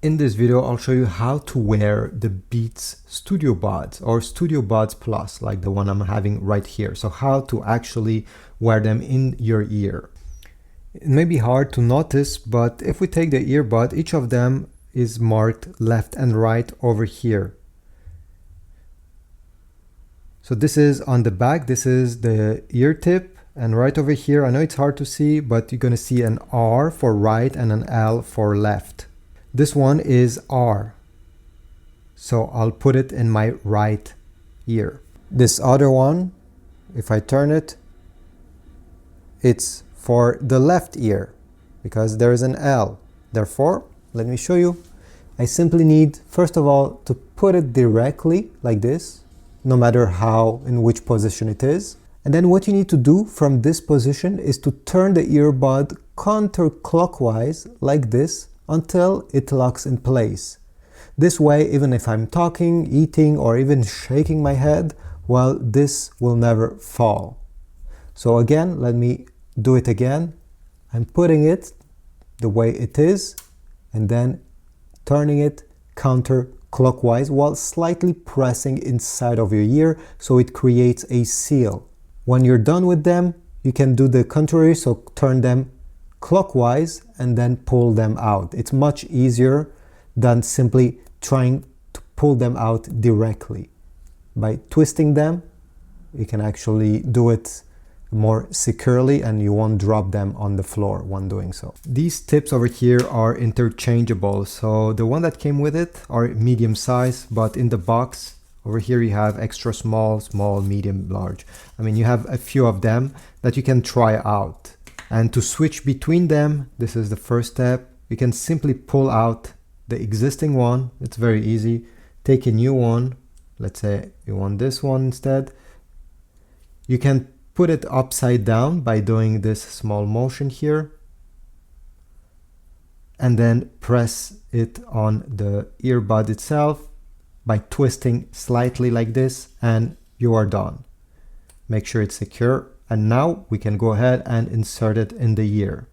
In this video, I'll show you how to wear the Beats Studio Buds or Studio Buds Plus, like the one I'm having right here. So how to actually wear them in your ear. It may be hard to notice, but if we take the earbud, each of them is marked left and right over here. So this is on the back, this is the ear tip, and right over here, I know it's hard to see, but you're gonna see an R for right and an L for left. This one is R, so I'll put it in my right ear. This other one, if I turn it, it's for the left ear because there is an L. Therefore, let me show you. I simply need, first of all, to put it directly like this, no matter how, in which position it is. And then what you need to do from this position is to turn the earbud counterclockwise like this until it locks in place. This way, even if I'm talking, eating, or even shaking my head, well, this will never fall. So again, let me do it again. I'm putting it the way it is and then turning it counterclockwise while slightly pressing inside of your ear so it creates a seal. When you're done with them, you can do the contrary, so turn them clockwise and then pull them out. It's much easier than simply trying to pull them out directly. By twisting them, you can actually do it more securely and you won't drop them on the floor when doing so. These tips over here are interchangeable. So the one that came with it are medium size, but in the box over here you have extra small, small, medium, large. I mean, you have a few of them that you can try out. And to switch between them, this is the first step. You can simply pull out the existing one. It's very easy. Take a new one. Let's say you want this one instead. You can put it upside down by doing this small motion here. And then press it on the earbud itself by twisting slightly like this, and you are done. Make sure it's secure. And now we can go ahead and insert it in the ear.